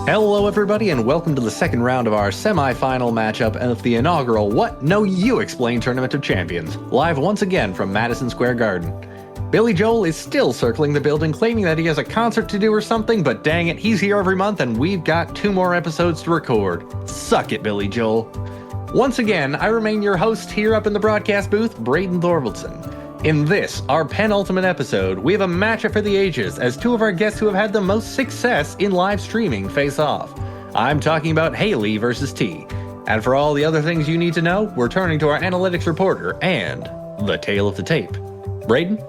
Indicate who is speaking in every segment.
Speaker 1: Hello everybody and welcome to the second round of our semi-final matchup of the inaugural What No You Explain Tournament of Champions, live once again from Madison Square Garden. Billy Joel is still circling the building claiming that he has a concert to do or something, but dang it, he's here every month and we've got 2 more episodes to record. Suck it, Billy Joel. Once again, I remain your host here up in the broadcast booth, Braden Thorvaldson. In this, our penultimate episode, we have a matchup for the ages as 2 of our guests who have had the most success in live streaming face off. I'm talking about Haley versus T. And for all the other things you need to know, we're turning to our analytics reporter and the tale of the tape. Braden?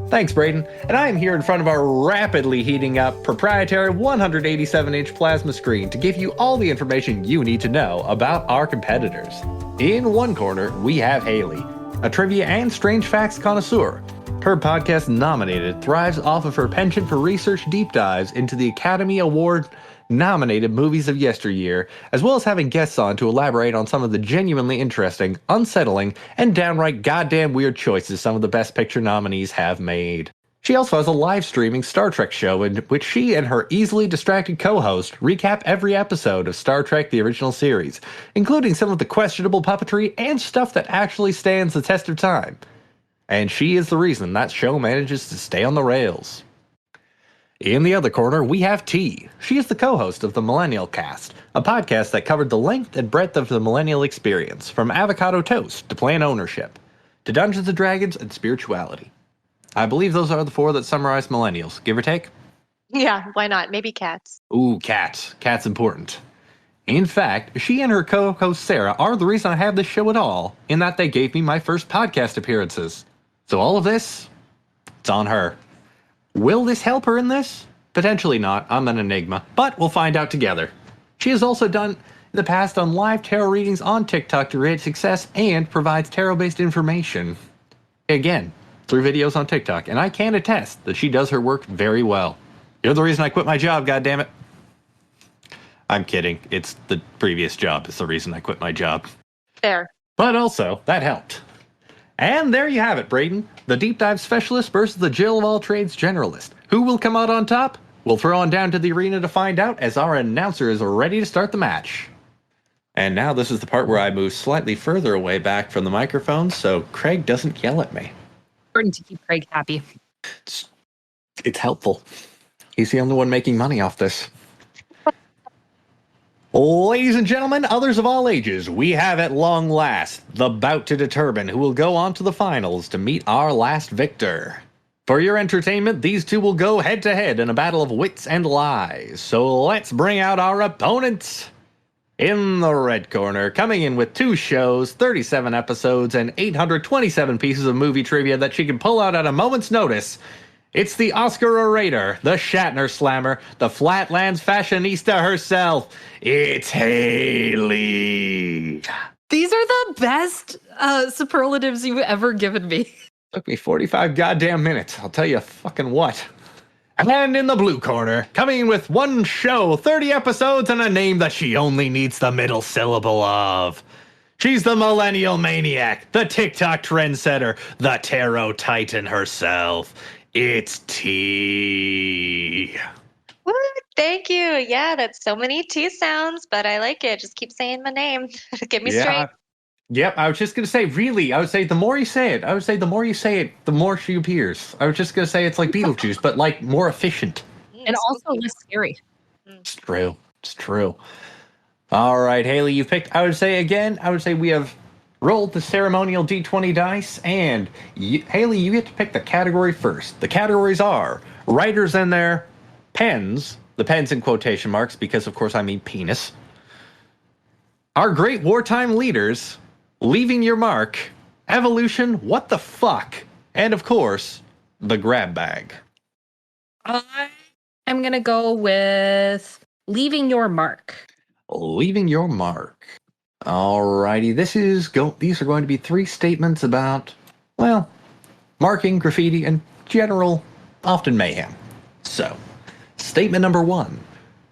Speaker 1: Thanks, Braden. And I am here in front of our rapidly heating up proprietary 187-inch plasma screen to give you all the information you need to know about our competitors. In one corner, we have Haley, a trivia and strange facts connoisseur. Her podcast Nominated thrives off of her penchant for research deep dives into the Academy Award nominated movies of yesteryear, as well as having guests on to elaborate on some of the genuinely interesting, unsettling, and downright goddamn weird choices some of the Best Picture nominees have made. She also has a live streaming Star Trek show in which she and her easily distracted co-host recap every episode of Star Trek the original series, including some of the questionable puppetry and stuff that actually stands the test of time. And she is the reason that show manages to stay on the rails. In the other corner, we have T. She is the co-host of the Millennial Cast, a podcast that covered the length and breadth of the millennial experience, from avocado toast to plan ownership, to Dungeons & Dragons and spirituality. I believe those are the 4 that summarize millennials, give or take?
Speaker 2: Yeah, why not? Maybe cats.
Speaker 1: Ooh, cats. Cats important. In fact, she and her co-host Sarah are the reason I have this show at all, in that they gave me my first podcast appearances. So all of this, it's on her. Will this help her in this? Potentially not, I'm an enigma, but we'll find out together. She has also done in the past on live tarot readings on TikTok to rate success and provides tarot-based information. Again, through videos on TikTok, and I can attest that she does her work very well. You're the reason I quit my job, goddammit. I'm kidding. It's the previous job is the reason I quit my job.
Speaker 2: Fair.
Speaker 1: But also, that helped. And there you have it, Braden. The deep dive specialist versus the Jill of all trades generalist. Who will come out on top? We'll throw on down to the arena to find out as our announcer is ready to start the match. And now this is the part where I move slightly further away back from the microphone so Craig doesn't yell at me.
Speaker 3: To keep Craig happy.
Speaker 1: It's helpful. He's the only one making money off this. Ladies and gentlemen, others of all ages, we have at long last the bout to determine who will go on to the finals to meet our last victor. For your entertainment, these 2 will go head to head in a battle of wits and lies. So let's bring out our opponents. In the red corner, coming in with 2 shows, 37 episodes, and 827 pieces of movie trivia that she can pull out at a moment's notice, it's the Oscar orator, the Shatner slammer, the Flatlands Fashionista herself. It's Haley.
Speaker 3: These are the best superlatives you've ever given me.
Speaker 1: Took me 45 goddamn minutes, I'll tell you fucking what. And in the blue corner, coming in with 1 show, 30 episodes, and a name that she only needs the middle syllable of. She's the millennial maniac, the TikTok trendsetter, the tarot titan herself. It's T.
Speaker 2: Woo, thank you. Yeah, that's so many T sounds, but I like it. Just keep saying my name. Get me straight.
Speaker 1: Yep, I was just going to say, really, I would say the more you say it, the more she appears. I was just going to say it's like Beetlejuice, but like more efficient.
Speaker 3: And also less scary.
Speaker 1: It's true. It's true. All right, Haley, you've picked, I would say we have rolled the ceremonial D20 dice, and Haley, you get to pick the category first. The categories are writers and their pens, the pens in quotation marks, because of course I mean penis. Our great wartime leaders, leaving your mark, evolution, what the fuck, and of course, the grab bag.
Speaker 3: I'm going to go with leaving your mark.
Speaker 1: Leaving your mark. Alrighty, these are going to be 3 statements about, well, marking, graffiti, and general, often mayhem. So, statement number 1.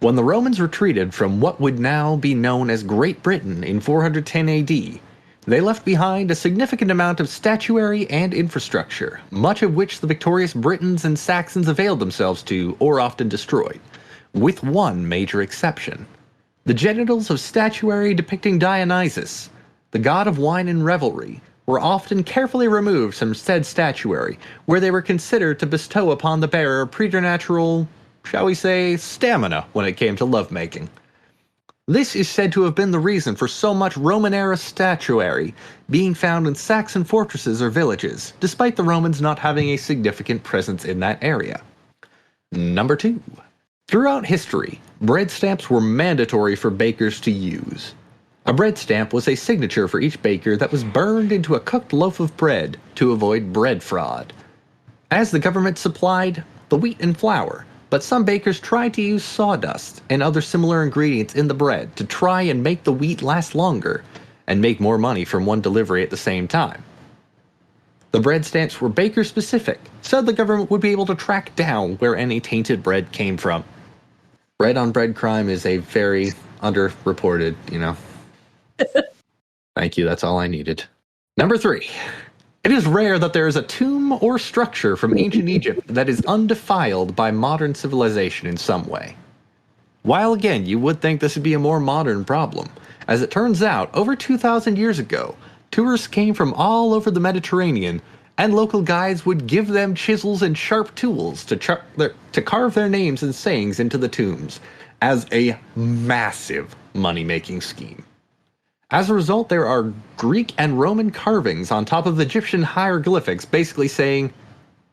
Speaker 1: When the Romans retreated from what would now be known as Great Britain in 410 AD, they left behind a significant amount of statuary and infrastructure, much of which the victorious Britons and Saxons availed themselves to, or often destroyed. with one major exception. The genitals of statuary depicting Dionysus, the god of wine and revelry, were often carefully removed from said statuary, where they were considered to bestow upon the bearer preternatural, shall we say, stamina when it came to lovemaking. This is said to have been the reason for so much Roman-era statuary being found in Saxon fortresses or villages, despite the Romans not having a significant presence in that area. Number 2. Throughout history, bread stamps were mandatory for bakers to use. A bread stamp was a signature for each baker that was burned into a cooked loaf of bread to avoid bread fraud. As the government supplied the wheat and flour, but some bakers tried to use sawdust and other similar ingredients in the bread to try and make the wheat last longer and make more money from one delivery at the same time. The bread stamps were baker specific, so the government would be able to track down where any tainted bread came from. Bread on bread crime is a very underreported, Thank you, that's all I needed. Number 3. It is rare that there is a tomb or structure from ancient Egypt that is undefiled by modern civilization in some way. While again, you would think this would be a more modern problem, as it turns out, over 2,000 years ago, tourists came from all over the Mediterranean, and local guides would give them chisels and sharp tools to carve their names and sayings into the tombs, as a massive money-making scheme. As a result, there are Greek and Roman carvings on top of Egyptian hieroglyphics basically saying,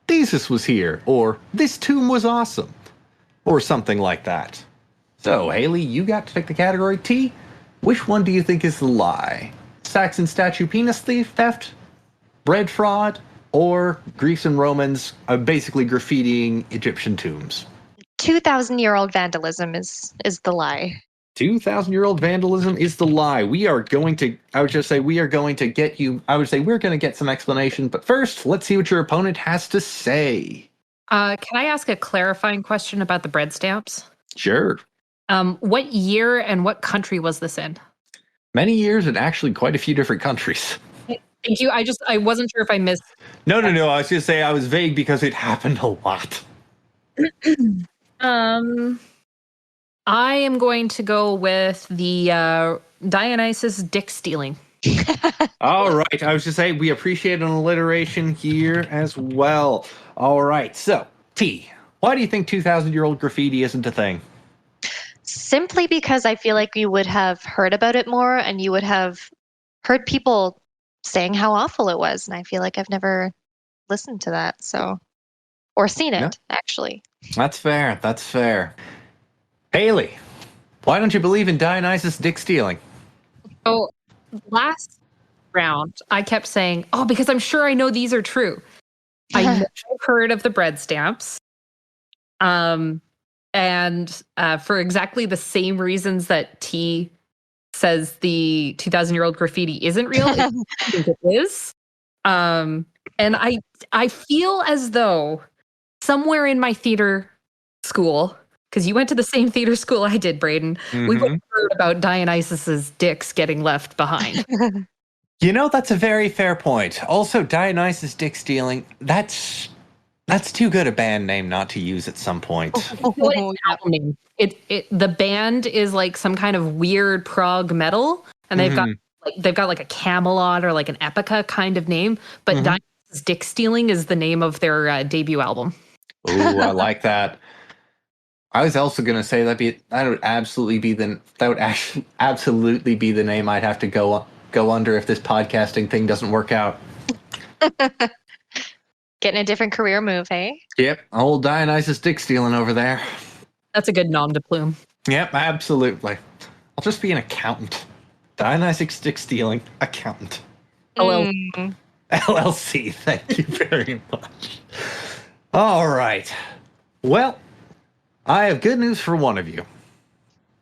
Speaker 1: "Jesus was here," or "This tomb was awesome," or something like that. So, Haley, you got to pick the category T. Which one do you think is the lie? Saxon statue penis theft, bread fraud, or Greeks and Romans basically graffitiing Egyptian tombs?
Speaker 2: 2,000-year-old vandalism is the lie.
Speaker 1: 2,000-year-old vandalism is the lie. We're going to get some explanation, but first, let's see what your opponent has to say.
Speaker 3: Can I ask a clarifying question about the bread stamps?
Speaker 1: Sure.
Speaker 3: What year and what country was this in?
Speaker 1: Many years and actually quite a few different countries.
Speaker 3: Thank you. I wasn't sure if I missed.
Speaker 1: No. I was going to say I was vague because it happened a lot.
Speaker 3: I am going to go with the Dionysus Dick-stealing.
Speaker 1: All right. I was just saying we appreciate an alliteration here as well. All right. So, T, why do you think 2,000-year-old graffiti isn't a thing?
Speaker 2: Simply because I feel like you would have heard about it more and you would have heard people saying how awful it was. And I feel like I've never listened to that. Or seen it, actually.
Speaker 1: That's fair. That's fair. Haley, why don't you believe in Dionysus Dick-stealing?
Speaker 3: So last round, I kept saying, because I'm sure I know these are true. I've heard of the bread stamps. And for exactly the same reasons that T says the 2,000-year-old graffiti isn't real, I think it is. And I feel as though somewhere in my theater school, because you went to the same theater school I did, Braden, we would have heard about Dionysus's dicks getting left behind.
Speaker 1: That's a very fair point. Also, Dionysus Dick-stealing, that's too good a band name not to use at some point.
Speaker 3: What is the album name? The band is like some kind of weird prog metal, and they've got like a Camelot or like an Epica kind of name, but Dionysus Dick-stealing is the name of their debut album.
Speaker 1: Ooh, I like that. I was also going to say that would absolutely be the name I'd have to go under if this podcasting thing doesn't work out.
Speaker 2: Getting a different career move, hey?
Speaker 1: Yep, old Dionysus Dick-stealing over there.
Speaker 3: That's a good nom de plume.
Speaker 1: Yep, absolutely. I'll just be an accountant. Dionysus Dick-stealing accountant. LLC, thank you very much. All right. Well, I have good news for one of you.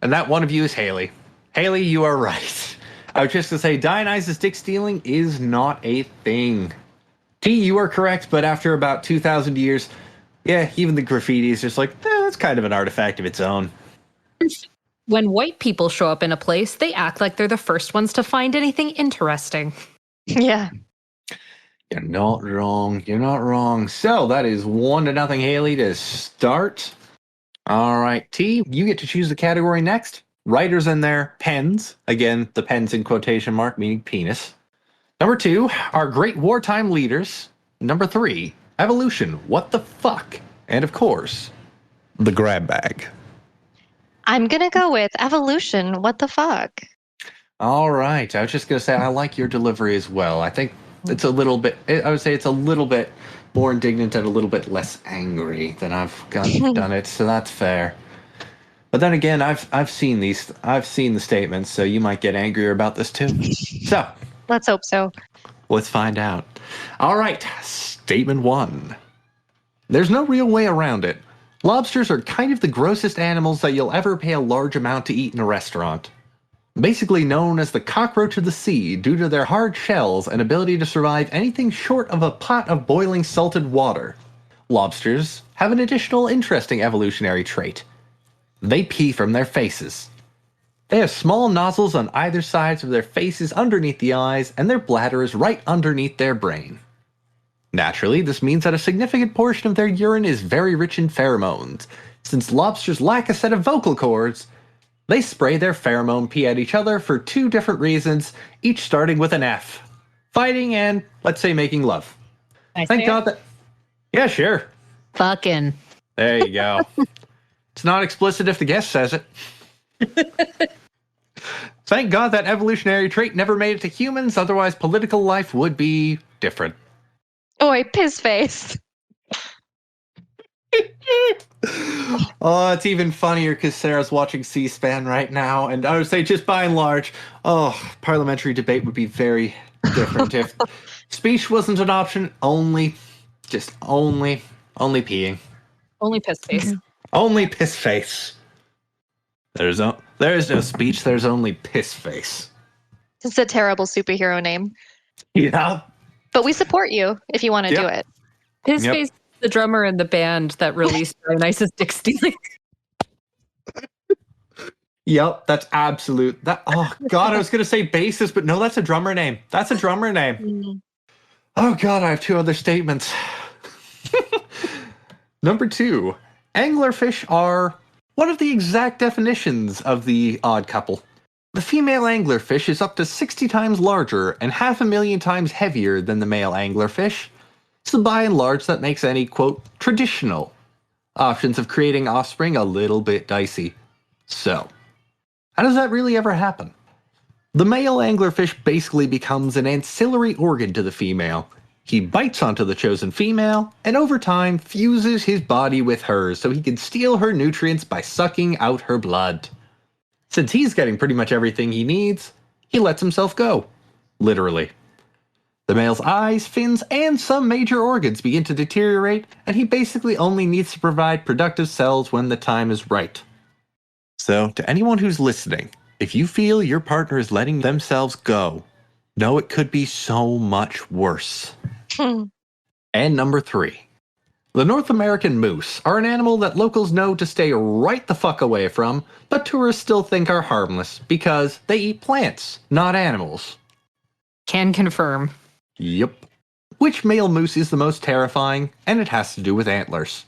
Speaker 1: And that one of you is Haley. Haley, you are right. I was just going to say Dionysus Dick-stealing is not a thing. T, you are correct, but after about 2,000 years, even the graffiti is just like, it's kind of an artifact of its own.
Speaker 3: When white people show up in a place, they act like they're the first ones to find anything interesting.
Speaker 2: Yeah.
Speaker 1: You're not wrong. You're not wrong. So that is 1-0, Haley, to start. All right, T, you get to choose the category next. Writers and their pens. Again, the pens in quotation mark, meaning penis. Number 2 are great wartime leaders. Number 3, evolution. What the fuck? And of course, the grab bag.
Speaker 2: I'm gonna go with evolution. What the fuck?
Speaker 1: All right. I was just going to say, I like your delivery as well. I think it's a little bit, I would say it's a little bit more indignant and a little bit less angry than I've done it. So that's fair. But then again, I've seen the statements, so you might get angrier about this too. So
Speaker 2: Let's hope so.
Speaker 1: let's find out. All right. Statement 1. There's no real way around it. Lobsters are kind of the grossest animals that you'll ever pay a large amount to eat in a restaurant. Basically known as the cockroach of the sea due to their hard shells and ability to survive anything short of a pot of boiling salted water. Lobsters have an additional interesting evolutionary trait. They pee from their faces. They have small nozzles on either sides of their faces underneath the eyes, and their bladder is right underneath their brain. Naturally, this means that a significant portion of their urine is very rich in pheromones. Since lobsters lack a set of vocal cords, they spray their pheromone pee at each other for 2 different reasons, each starting with an F. Fighting and, let's say, making love. Thank God that... Yeah, sure.
Speaker 3: Fucking.
Speaker 1: There you go. It's not explicit if the guest says it. Thank God that evolutionary trait never made it to humans, otherwise political life would be different.
Speaker 2: Oi, piss face.
Speaker 1: Oh, it's even funnier because Sarah's watching C-SPAN right now, and I would say just by and large, parliamentary debate would be very different if speech wasn't an option. Only peeing.
Speaker 3: Only piss face.
Speaker 1: Only piss face. There is no speech. There's only piss face.
Speaker 2: It's a terrible superhero name.
Speaker 1: Yeah.
Speaker 2: But we support you if you want to
Speaker 1: Yep.
Speaker 2: do it.
Speaker 3: Piss
Speaker 1: Yep.
Speaker 3: face, the drummer in the band that released Dionysus Dick-stealing.
Speaker 1: Yep, that's absolute. Oh God, I was gonna say bassist, but no, that's a drummer name. That's a drummer name. Oh God, I have 2 other statements. Number 2, anglerfish are one of the exact definitions of the odd couple. The female anglerfish is up to 60 times larger and 500,000 times heavier than the male anglerfish. So by and large, that makes any, quote, traditional options of creating offspring a little bit dicey. So, how does that really ever happen? The male anglerfish basically becomes an ancillary organ to the female. He bites onto the chosen female, and over time fuses his body with hers so he can steal her nutrients by sucking out her blood. Since he's getting pretty much everything he needs, he lets himself go. Literally. The male's eyes, fins, and some major organs begin to deteriorate, and he basically only needs to provide productive cells when the time is right. So, to anyone who's listening, if you feel your partner is letting themselves go, know it could be so much worse. And number 3. The North American moose are an animal that locals know to stay right the fuck away from, but tourists still think are harmless because they eat plants, not animals.
Speaker 3: Can confirm.
Speaker 1: Yep. Which male moose is the most terrifying? And it has to do with antlers.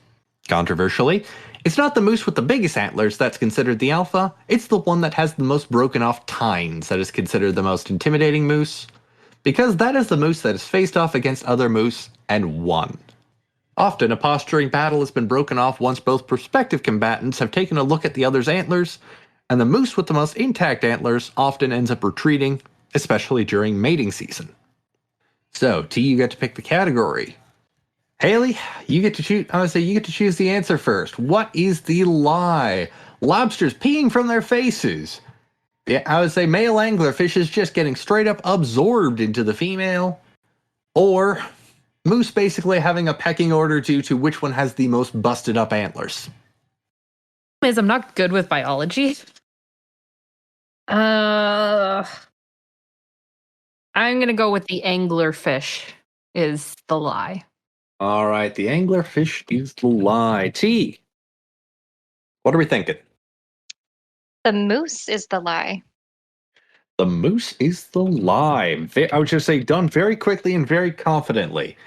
Speaker 1: Controversially, it's not the moose with the biggest antlers that's considered the alpha, it's the one that has the most broken off tines that is considered the most intimidating moose. Because that is the moose that is faced off against other moose and won. Often, a posturing battle has been broken off once both prospective combatants have taken a look at the other's antlers, and the moose with the most intact antlers often ends up retreating, especially during mating season. So, T, you get to pick the category. Haley, you get to choose. I would say you get to choose the answer first. What is the lie? Lobsters peeing from their faces. Yeah, I would say male anglerfish is just getting straight up absorbed into the female, or moose basically having a pecking order due to which one has the most busted up antlers.
Speaker 3: Is I'm not good with biology. I'm gonna go with the anglerfish is the lie.
Speaker 1: All right, the anglerfish is the lie. T, what are we thinking?
Speaker 2: The moose is the lie.
Speaker 1: The moose is the lie. I would just say done very quickly and very confidently.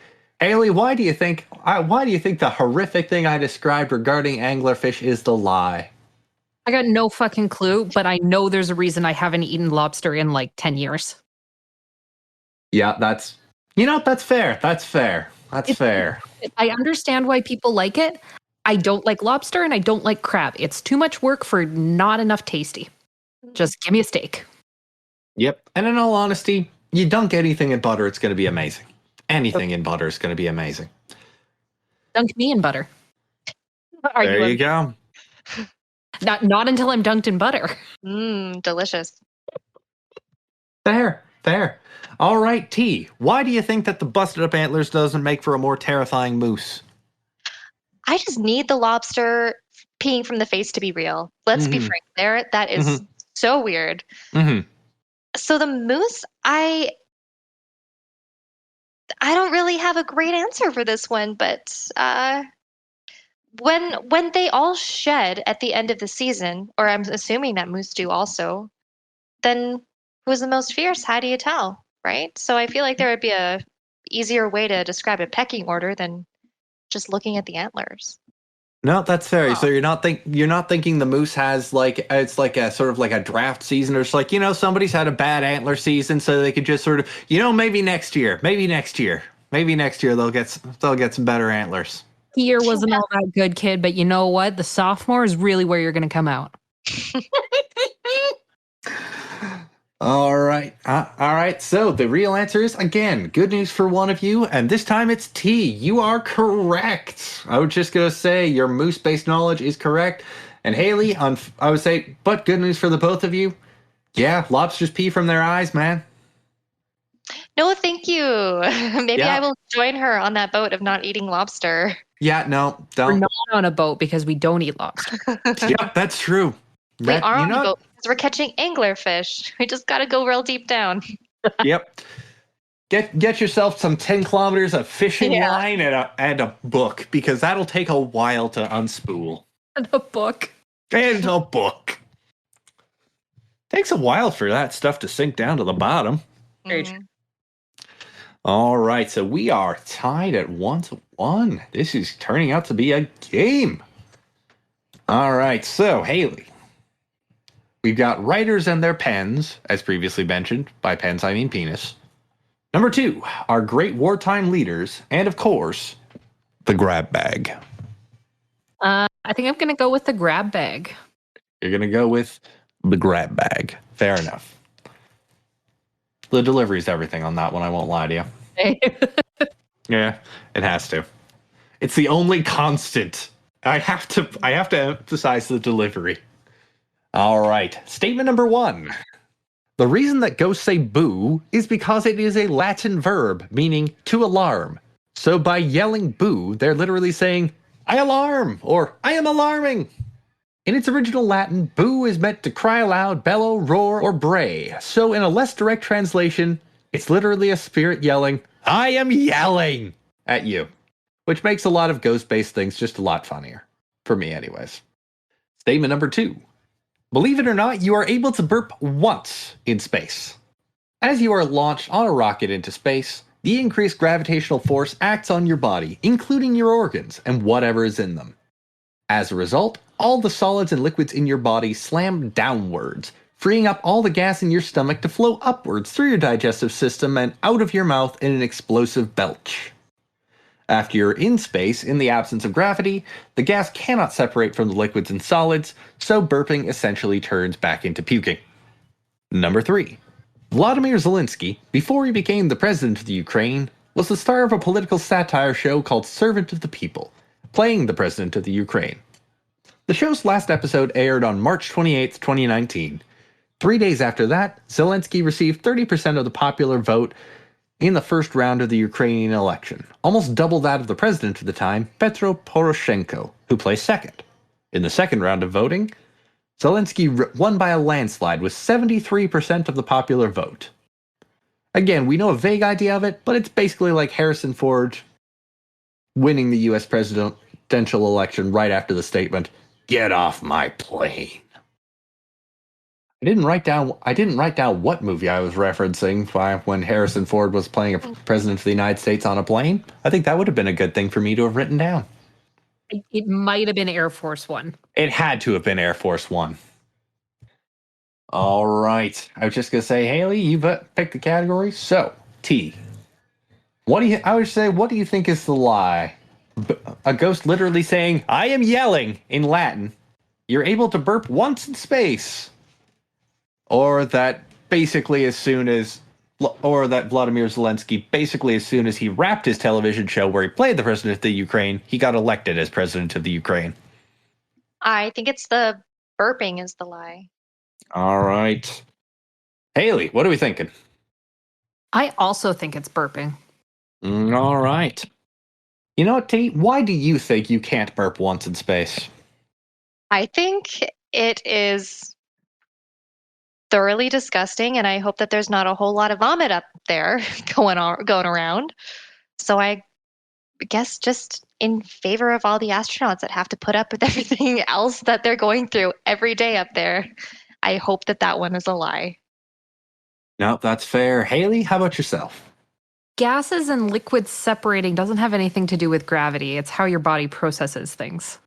Speaker 1: Ailey, why do you think the horrific thing I described regarding anglerfish is the lie?
Speaker 3: I got no fucking clue, but I know there's a reason I haven't eaten lobster in like 10 years.
Speaker 1: Yeah, that's fair. That's fair.
Speaker 3: I understand why people like it. I don't like lobster and I don't like crab. It's too much work for not enough tasty. Just give me a steak.
Speaker 1: Yep. And in all honesty, you dunk anything in butter, it's going to be amazing. Anything in butter is going to be amazing.
Speaker 3: Dunk me in butter.
Speaker 1: There you go.
Speaker 3: Not until I'm dunked in butter.
Speaker 2: Delicious.
Speaker 1: Fair. All right, T. Why do you think that the busted up antlers doesn't make for a more terrifying moose?
Speaker 2: I just need the lobster peeing from the face to be real. Let's be frank there. That is so weird. So the moose, I don't really have a great answer for this one, but when they all shed at the end of the season, or I'm assuming that moose do also, then who's the most fierce? How do you tell, right? So I feel like there would be a easier way to describe a pecking order than just looking at the antlers.
Speaker 1: No, that's fair.
Speaker 2: Oh.
Speaker 1: So you're not thinking the moose has like it's like a sort of like a draft season, or it's like, somebody's had a bad antler season, so they could just sort of, maybe next year they'll get some better antlers.
Speaker 3: Year wasn't all that good, kid, but you know what? The sophomore is really where you're going to come out.
Speaker 1: All right. So the real answer is, again, good news for one of you, and this time it's T. You are correct. I was just gonna say your moose-based knowledge is correct, and Haley, I would say, but good news for the both of you. Yeah, lobsters pee from their eyes, man.
Speaker 2: No, thank you. Maybe I will join her on that boat of not eating lobster.
Speaker 1: Yeah, no, don't.
Speaker 3: We're not on a boat because we don't eat lobster.
Speaker 1: Yeah, that's true.
Speaker 2: We are on a boat because we're catching anglerfish. We just got to go real deep down.
Speaker 1: Yep. Get yourself some 10 kilometers of fishing line and a book, because that'll take a while to unspool.
Speaker 3: And a book.
Speaker 1: Takes a while for that stuff to sink down to the bottom. All right, so we are tied at 1-1. This is turning out to be a game. All right, so Haley, we've got writers and their pens, as previously mentioned. By pens, I mean penis. Number 2, our great wartime leaders, and of course, the grab bag.
Speaker 3: I think I'm going to go with the grab bag.
Speaker 1: You're going to go with the grab bag. Fair enough. The delivery's everything on that one, I won't lie to you. Yeah, it has to. It's the only constant. I have to emphasize the delivery. All right, statement number 1. The reason that ghosts say boo is because it is a Latin verb meaning to alarm. So by yelling boo, they're literally saying, I alarm, or I am alarming. In its original Latin, boo is meant to cry aloud, bellow, roar, or bray. So in a less direct translation, it's literally a spirit yelling, I am yelling at you. Which makes a lot of ghost-based things just a lot funnier. For me, anyways. Statement number 2. Believe it or not, you are able to burp once in space. As you are launched on a rocket into space, the increased gravitational force acts on your body, including your organs and whatever is in them. As a result, all the solids and liquids in your body slam downwards, freeing up all the gas in your stomach to flow upwards through your digestive system and out of your mouth in an explosive belch. After you're in space, in the absence of gravity, the gas cannot separate from the liquids and solids, so burping essentially turns back into puking. Number 3. Vladimir Zelensky, before he became the president of the Ukraine, was the star of a political satire show called Servant of the People, playing the president of the Ukraine. The show's last episode aired on March 28, 2019. 3 days after that, Zelensky received 30% of the popular vote in the first round of the Ukrainian election, almost double that of the president at the time, Petro Poroshenko, who placed second. In the second round of voting, Zelensky won by a landslide with 73% of the popular vote. Again, we know a vague idea of it, but it's basically like Harrison Ford winning the US presidential election right after the statement, "Get off my plane." I didn't write down what movie I was referencing when Harrison Ford was playing a president of the United States on a plane. I think that would have been a good thing for me to have written down.
Speaker 3: It might have been Air Force One.
Speaker 1: It had to have been Air Force One. All right. I was just going to say, Haley, you picked the category. So, T. What do you think is the lie? A ghost literally saying, "I am yelling" in Latin. You're able to burp once in space. Or that Vladimir Zelensky, basically as soon as he wrapped his television show where he played the president of the Ukraine, he got elected as president of the Ukraine.
Speaker 2: I think it's the burping is the lie.
Speaker 1: All right. Haley, what are we thinking?
Speaker 3: I also think it's burping.
Speaker 1: All right. You know what, T? Why do you think you can't burp once in space?
Speaker 2: I think it is thoroughly disgusting, and I hope that there's not a whole lot of vomit up there going around. So I guess just in favor of all the astronauts that have to put up with everything else that they're going through every day up there, I hope that one is a lie.
Speaker 1: No, that's fair. Haley, how about yourself?
Speaker 3: Gases and liquids separating doesn't have anything to do with gravity. It's how your body processes things.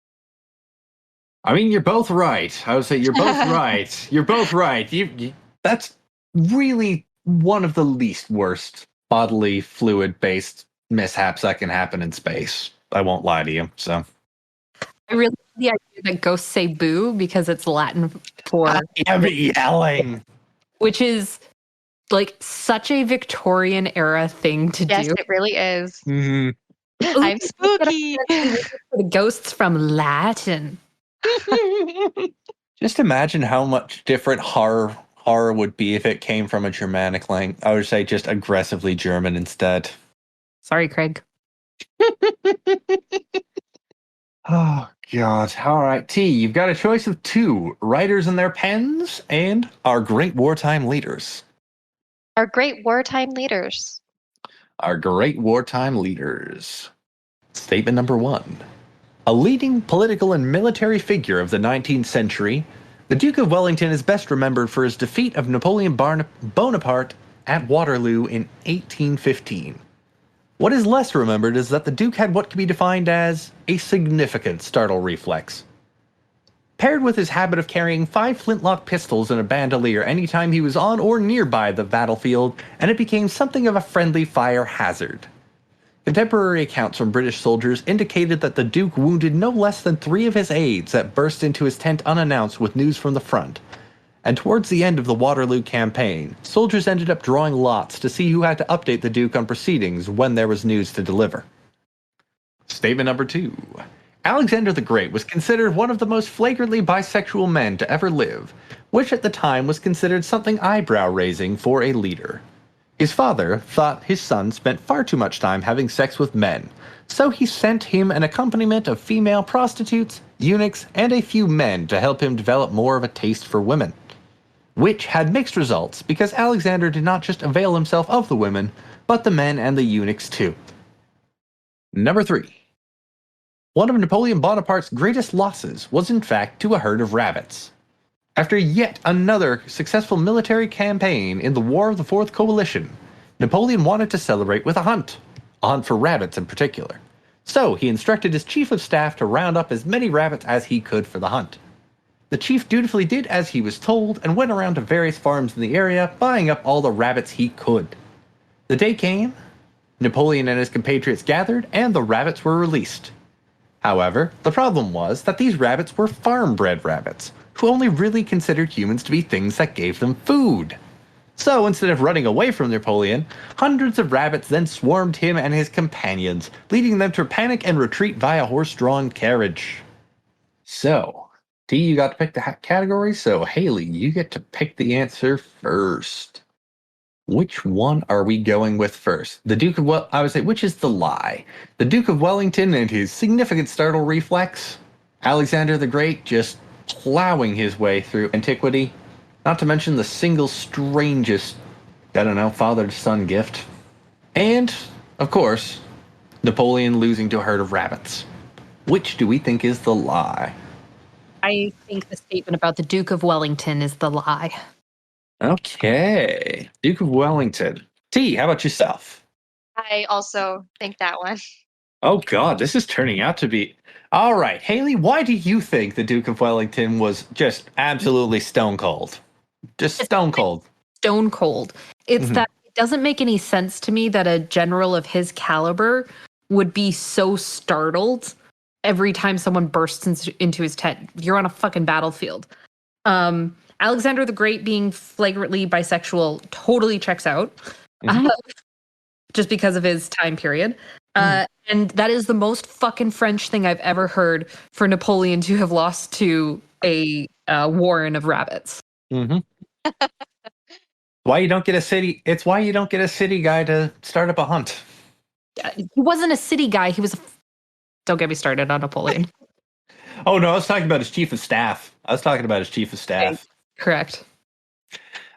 Speaker 1: I mean, you're both right. I would say you're both right. You're both right. That's really one of the least worst bodily fluid-based mishaps that can happen in space. I won't lie to you. So
Speaker 3: I really like the idea that ghosts say "boo" because it's Latin for
Speaker 1: I am yelling,
Speaker 3: which is like such a Victorian era thing to
Speaker 2: Yes,
Speaker 3: do.
Speaker 2: it really is.
Speaker 1: Mm-hmm.
Speaker 2: I'm spooky.
Speaker 3: The ghosts from Latin.
Speaker 1: Just imagine how much different horror would be if it came from a Germanic language. I would say just aggressively German instead.
Speaker 3: Sorry, Craig.
Speaker 1: Oh, God. All right, T, you've got a choice of two: writers and their pens and our great wartime leaders.
Speaker 2: Our great wartime leaders.
Speaker 1: Our great wartime leaders. Statement number one. A leading political and military figure of the 19th century, the Duke of Wellington is best remembered for his defeat of Napoleon Bonaparte at Waterloo in 1815. What is less remembered is that the Duke had what can be defined as a significant startle reflex. Paired with his habit of carrying 5 flintlock pistols in a bandolier anytime he was on or nearby the battlefield, and it became something of a friendly fire hazard. Contemporary accounts from British soldiers indicated that the Duke wounded no less than 3 of his aides that burst into his tent unannounced with news from the front. And towards the end of the Waterloo campaign, soldiers ended up drawing lots to see who had to update the Duke on proceedings when there was news to deliver. Statement number 2. Alexander the Great was considered one of the most flagrantly bisexual men to ever live, which at the time was considered something eyebrow-raising for a leader. His father thought his son spent far too much time having sex with men, so he sent him an accompaniment of female prostitutes, eunuchs, and a few men to help him develop more of a taste for women. Which had mixed results because Alexander did not just avail himself of the women, but the men and the eunuchs too. Number 3. One of Napoleon Bonaparte's greatest losses was in fact to a herd of rabbits. After yet another successful military campaign in the War of the Fourth Coalition, Napoleon wanted to celebrate with a hunt for rabbits in particular. So he instructed his chief of staff to round up as many rabbits as he could for the hunt. The chief dutifully did as he was told and went around to various farms in the area, buying up all the rabbits he could. The day came, Napoleon and his compatriots gathered, and the rabbits were released. However, the problem was that these rabbits were farm-bred rabbits, who only really considered humans to be things that gave them food. So instead of running away from Napoleon, hundreds of rabbits then swarmed him and his companions, leading them to panic and retreat via horse-drawn carriage. So, T, you got to pick the category, so Haley, you get to pick the answer first. Which one are we going with first? I would say, which is the lie? The Duke of Wellington and his significant startle reflex? Alexander the Great just plowing his way through antiquity? Not to mention the single strangest, father-to-son gift. And, of course, Napoleon losing to a herd of rabbits. Which do we think is the lie?
Speaker 3: I think the statement about the Duke of Wellington is the lie.
Speaker 1: Okay. Duke of Wellington. T, how about yourself?
Speaker 2: I also think that one.
Speaker 1: Oh, God, this is turning out to be... All right, Haley, why do you think the Duke of Wellington was just absolutely stone cold? Just stone cold.
Speaker 3: Stone cold. It's that it doesn't make any sense to me that a general of his caliber would be so startled every time someone bursts into his tent. You're on a fucking battlefield. Alexander the Great being flagrantly bisexual totally checks out. Just because of his time period. And that is the most fucking French thing I've ever heard for Napoleon to have lost to a warren of rabbits.
Speaker 1: Why you don't get a city? It's why you don't get a city guy to start up a hunt.
Speaker 3: He wasn't a city guy. He was a... Don't get me started on Napoleon.
Speaker 1: Oh, no, I was talking about his chief of staff.
Speaker 3: Correct.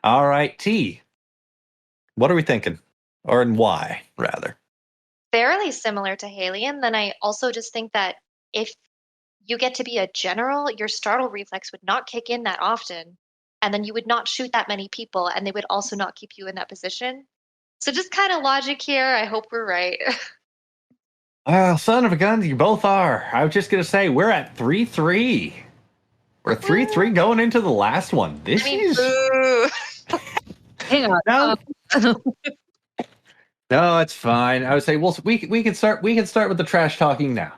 Speaker 1: All right, T. What are we thinking? Or and why, rather?
Speaker 2: Fairly similar to Haley, and then I also just think that if you get to be a general, your startle reflex would not kick in that often, and then you would not shoot that many people, and they would also not keep you in that position. So just kind of logic here. I hope we're right.
Speaker 1: Well, son of a gun, you both are. I was just going to say, we're at 3-3. We're 3-3 going into the last one. This is...
Speaker 2: Boo.
Speaker 3: Hang on.
Speaker 1: No. No, it's fine. I would say, well, we can start with the trash talking now.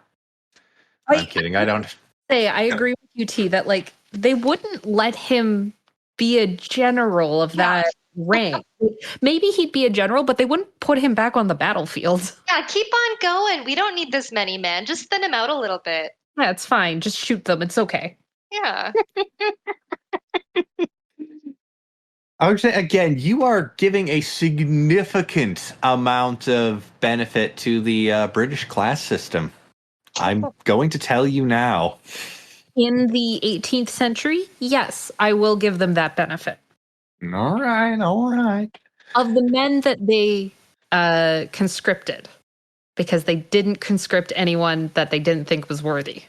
Speaker 1: I'm kidding. I don't...
Speaker 3: I agree with you, T, that like they wouldn't let him be a general of that rank. Maybe he'd be a general, but they wouldn't put him back on the battlefield.
Speaker 2: Yeah, keep on going. We don't need this many men. Just thin him out a little bit.
Speaker 3: Yeah, it's fine. Just shoot them. It's okay.
Speaker 2: Yeah.
Speaker 1: I would say, again, you are giving a significant amount of benefit to the British class system. I'm going to tell you now.
Speaker 3: In the 18th century, yes, I will give them that benefit.
Speaker 1: All right.
Speaker 3: Of the men that they conscripted, because they didn't conscript anyone that they didn't think was worthy.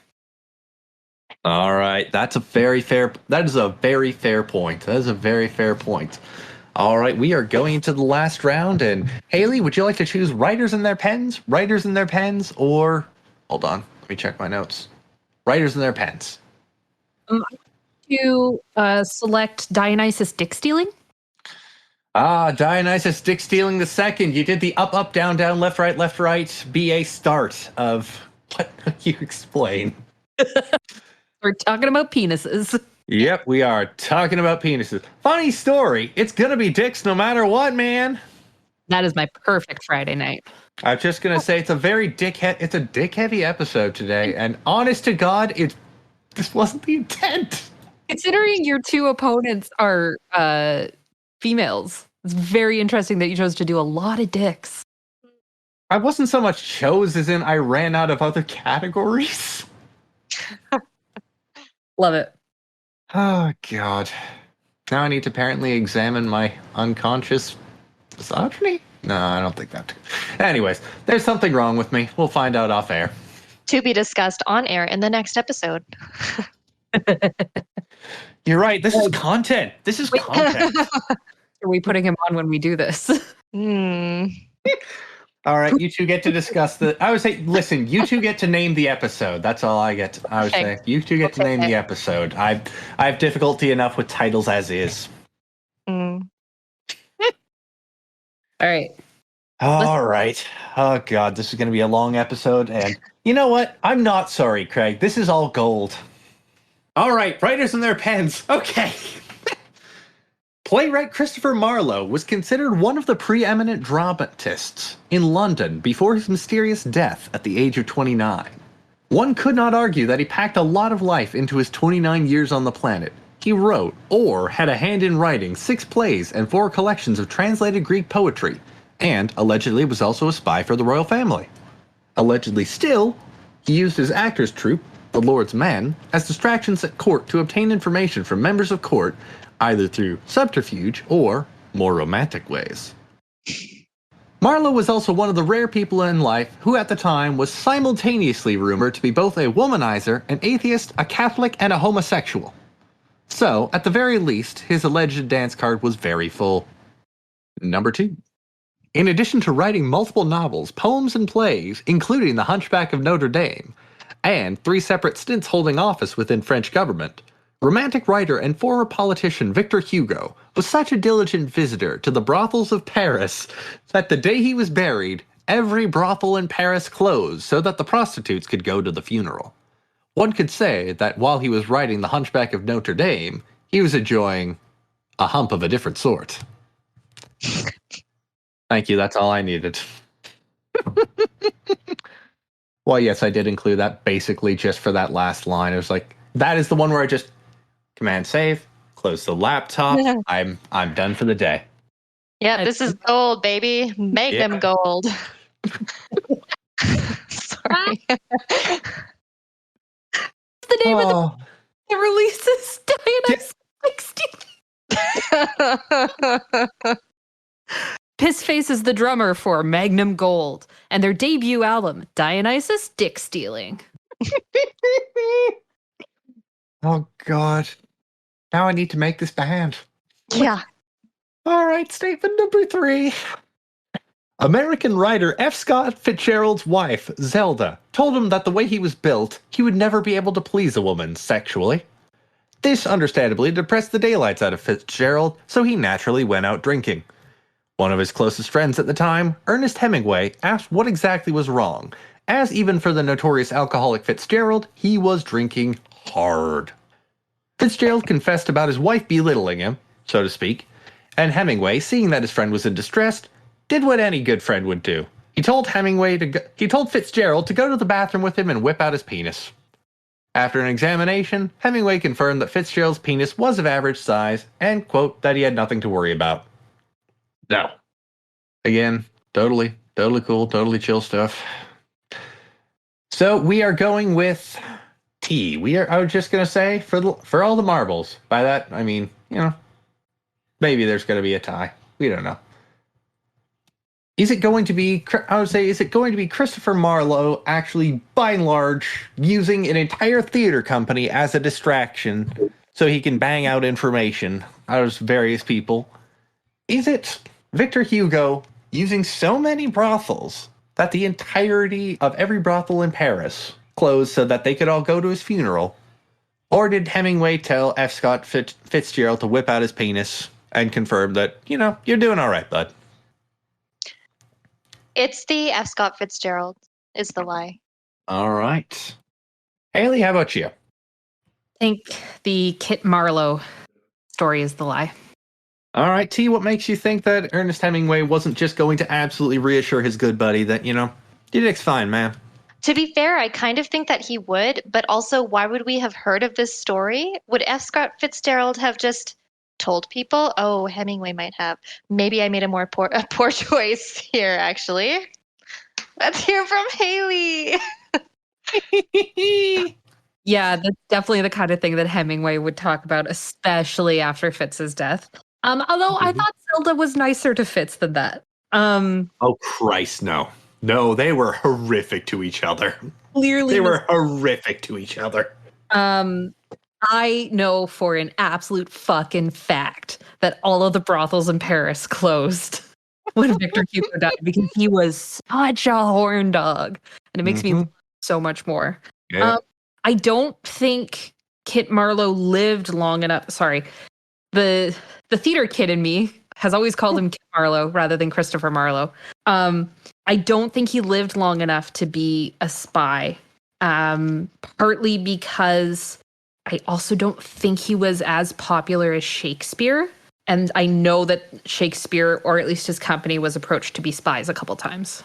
Speaker 1: All right, that is a very fair point. That is a very fair point. All right, we are going into the last round, and Haley, would you like to choose writers in their pens, or hold on, let me check my notes. Writers in their pens.
Speaker 3: To select Dionysus Dick-stealing.
Speaker 1: Dionysus Dick-stealing the second. You did the up, down, left, right, BA start of what you explain.
Speaker 3: We're talking about penises.
Speaker 1: Yep, we are talking about penises. Funny story. It's going to be dicks no matter what, man.
Speaker 3: That is my perfect Friday night.
Speaker 1: I'm just going to say it's a very dick-heavy episode today. And honest to God, this wasn't the intent.
Speaker 3: Considering your two opponents are females, it's very interesting that you chose to do a lot of dicks.
Speaker 1: I wasn't so much chose as in I ran out of other categories.
Speaker 3: Love it.
Speaker 1: Oh, God. Now I need to apparently examine my unconscious misogyny? No, I don't think that. Anyways, there's something wrong with me. We'll find out off air.
Speaker 2: To be discussed on air in the next episode.
Speaker 1: You're right. This is content.
Speaker 3: Are we putting him on when we do this?
Speaker 1: All right, you two get to discuss I would say, listen, you two get to name the episode. That's all I get. I would say, you two get to name the episode. I have difficulty enough with titles as is.
Speaker 3: All right.
Speaker 1: All right. Oh, God, this is going to be a long episode. And you know what? I'm not sorry, Craig. This is all gold. All right, writers and their pens. Okay. Playwright Christopher Marlowe was considered one of the preeminent dramatists in London before his mysterious death at the age of 29. One could not argue that he packed a lot of life into his 29 years on the planet. He wrote, or had a hand in writing, 6 plays and 4 collections of translated Greek poetry, and allegedly was also a spy for the royal family. Allegedly still, he used his actors troupe, the Lord's Men, as distractions at court to obtain information from members of court, either through subterfuge or more romantic ways. Marlowe was also one of the rare people in life who at the time was simultaneously rumored to be both a womanizer, an atheist, a Catholic, and a homosexual. So, at the very least, his alleged dance card was very full. Number 2. In addition to writing multiple novels, poems, and plays, including The Hunchback of Notre Dame, and 3 separate stints holding office within French government, Romantic writer and former politician Victor Hugo was such a diligent visitor to the brothels of Paris that the day he was buried, every brothel in Paris closed so that the prostitutes could go to the funeral. One could say that while he was writing The Hunchback of Notre Dame, he was enjoying a hump of a different sort. Thank you, that's all I needed. Well, yes, I did include that basically just for that last line. It was like, that is the one where I just Command save, close the laptop. I'm done for the day.
Speaker 2: Yeah, this is gold, baby. Magnum Gold. Sorry.
Speaker 3: The name of the release is Dionysus Dick-stealing. His face is the drummer for Magnum Gold and their debut album, Dionysus Dick-stealing.
Speaker 1: Oh, God. Now I need to make this band.
Speaker 2: Yeah.
Speaker 1: All right, statement number 3. American writer F. Scott Fitzgerald's wife, Zelda, told him that the way he was built, he would never be able to please a woman sexually. This, understandably, depressed the daylights out of Fitzgerald, so he naturally went out drinking. One of his closest friends at the time, Ernest Hemingway, asked what exactly was wrong, as even for the notorious alcoholic Fitzgerald, he was drinking hard. Fitzgerald confessed about his wife belittling him, so to speak, and Hemingway, seeing that his friend was in distress, did what any good friend would do. He told Fitzgerald to go to the bathroom with him and whip out his penis. After an examination, Hemingway confirmed that Fitzgerald's penis was of average size and, quote, that he had nothing to worry about. No. Again, totally cool, totally chill stuff. So we are going with T. I was just going to say, for all the marbles. By that, I mean, maybe there's going to be a tie. We don't know. Is it going to be Christopher Marlowe actually, by and large, using an entire theater company as a distraction so he can bang out information out of various people? Is it Victor Hugo using so many brothels that the entirety of every brothel in Paris closed so that they could all go to his funeral? Or did Hemingway tell F. Scott Fitzgerald to whip out his penis and confirm that, you're doing all right, bud?
Speaker 2: It's the F. Scott Fitzgerald is the lie.
Speaker 1: All right. Haley, how about you?
Speaker 3: I think the Kit Marlowe story is the lie.
Speaker 1: All right, T, what makes you think that Ernest Hemingway wasn't just going to absolutely reassure his good buddy that, your dick's fine, man?
Speaker 2: To be fair, I kind of think that he would, but also why would we have heard of this story? Would F. Scott Fitzgerald have just told people, oh, Hemingway might have? Maybe I made a poor choice here, actually. Let's hear from Haley.
Speaker 3: Yeah, that's definitely the kind of thing that Hemingway would talk about, especially after Fitz's death. Although I thought Zelda was nicer to Fitz than that.
Speaker 1: Oh, Christ, no. No, they were horrific to each other.
Speaker 3: Clearly.
Speaker 1: They were horrific to each other.
Speaker 3: I know for an absolute fucking fact that all of the brothels in Paris closed when Victor Hugo died because he was such a horn dog. And it makes me so much more.
Speaker 1: Yeah.
Speaker 3: I don't think Kit Marlowe lived long enough. Sorry. The theater kid in me has always called him Kit Marlowe rather than Christopher Marlowe. I don't think he lived long enough to be a spy. Partly because I also don't think he was as popular as Shakespeare. And I know that Shakespeare, or at least his company, was approached to be spies a couple times.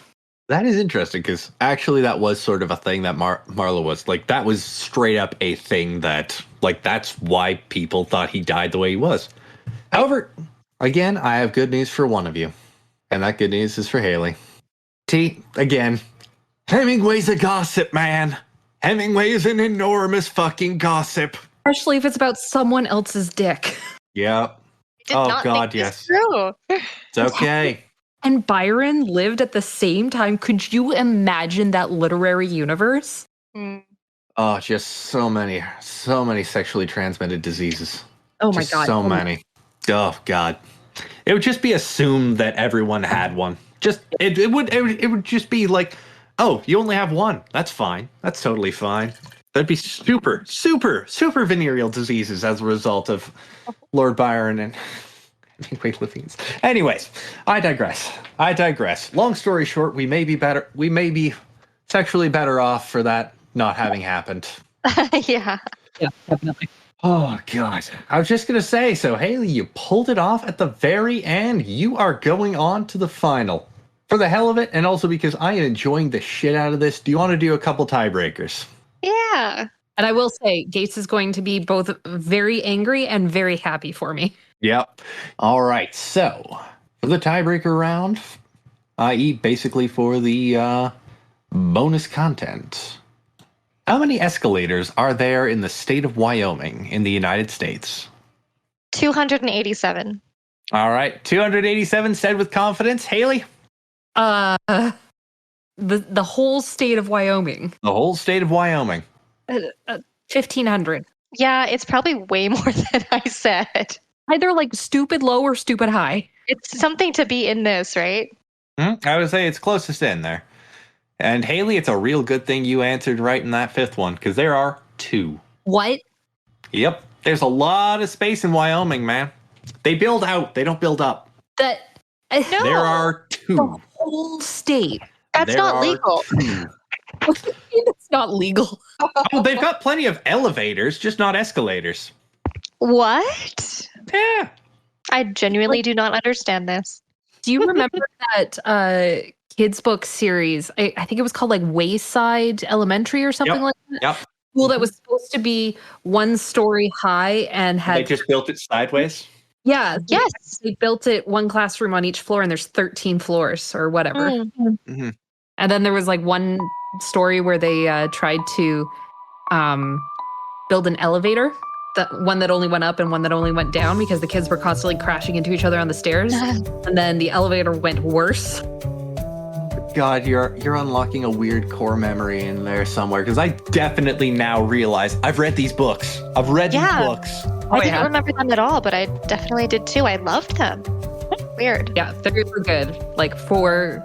Speaker 1: That is interesting, because actually that was sort of a thing that Marlowe was. Like, that was straight up a thing that, that's why people thought he died the way he was. However, again, I have good news for one of you. And that good news is for Haley. T, again, Hemingway's a gossip, man. Hemingway is an enormous fucking gossip.
Speaker 3: Especially if it's about someone else's dick.
Speaker 1: Yep. Oh, God, yes.
Speaker 2: True.
Speaker 1: It's okay.
Speaker 3: and Byron lived at the same time. Could you imagine that literary universe?
Speaker 2: Mm.
Speaker 1: Oh, just so many sexually transmitted diseases.
Speaker 3: Oh my
Speaker 1: Just
Speaker 3: God.
Speaker 1: so many. Oh God. It would just be assumed that everyone had one. It would just be like, oh, you only have one. That's fine. That's totally fine. That'd be super venereal diseases as a result of Lord Byron and weightlifting. Anyways, I digress. Long story short, we may be sexually better off for that not having happened.
Speaker 2: Yeah.
Speaker 3: Yeah, definitely.
Speaker 1: Oh, God. I was just going to say, so Haley, you pulled it off at the very end. You are going on to the final. For the hell of it, and also because I am enjoying the shit out of this, do you want to do a couple tiebreakers?
Speaker 2: Yeah.
Speaker 3: And I will say, Gates is going to be both very angry and very happy for me.
Speaker 1: Yep. All right, so for the tiebreaker round, i.e. basically for the bonus content, how many escalators are there in the state of Wyoming in the United States?
Speaker 2: 287.
Speaker 1: All right, 287 said with confidence. Haley?
Speaker 3: The whole state of Wyoming.
Speaker 1: The whole state of Wyoming.
Speaker 3: 1,500.
Speaker 2: Yeah, it's probably way more than I said.
Speaker 3: Either like stupid low or stupid high.
Speaker 2: It's something to be in this, right?
Speaker 1: I would say it's closest in there. And Haley, it's a real good thing you answered right in that fifth one, because there are 2.
Speaker 3: What?
Speaker 1: Yep. There's a lot of space in Wyoming, man. They build out, they don't build up.
Speaker 3: That
Speaker 2: No.
Speaker 1: There are 2.
Speaker 3: the whole state.
Speaker 2: That's
Speaker 1: There
Speaker 2: not
Speaker 1: are
Speaker 2: legal.
Speaker 1: 2.
Speaker 3: It's not legal.
Speaker 1: Oh, they've got plenty of elevators, just not escalators.
Speaker 2: What?
Speaker 1: Yeah.
Speaker 2: I genuinely do not understand this.
Speaker 3: Do you remember that kids book series? I think it was called like Wayside Elementary or something like that.
Speaker 1: Yep.
Speaker 3: School that was supposed to be 1 story high and had
Speaker 1: They just built it sideways.
Speaker 3: yeah
Speaker 2: Yes.
Speaker 3: they built it 1 classroom on each floor and there's 13 floors or whatever.
Speaker 1: Mm-hmm.
Speaker 3: And then there was like 1 story where they tried to build an elevator, one that only went up and one that only went down because the kids were constantly crashing into each other on the stairs. And then the elevator went worse.
Speaker 1: God, you're unlocking a weird core memory in there somewhere, because I definitely now realize I've read these books. I've read these books.
Speaker 2: I didn't remember them at all, but I definitely did too. I loved them. Weird.
Speaker 3: Yeah, they were good. Like for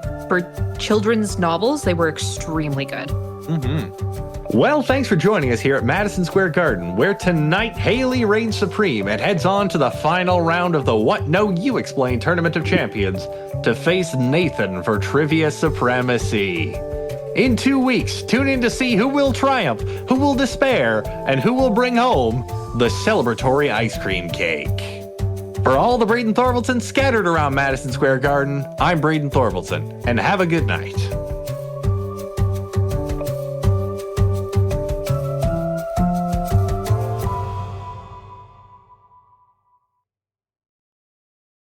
Speaker 3: children's novels, they were extremely good.
Speaker 1: Mm-hmm. Well, thanks for joining us here at Madison Square Garden, where tonight Haley reigns supreme and heads on to the final round of the What No You Explain Tournament of Champions to face Nathan for trivia supremacy. In 2 weeks, tune in to see who will triumph, who will despair, and who will bring home the celebratory ice cream cake. For all the Braden Thorvaldsons scattered around Madison Square Garden, I'm Braden Thorvaldson, and have a good night.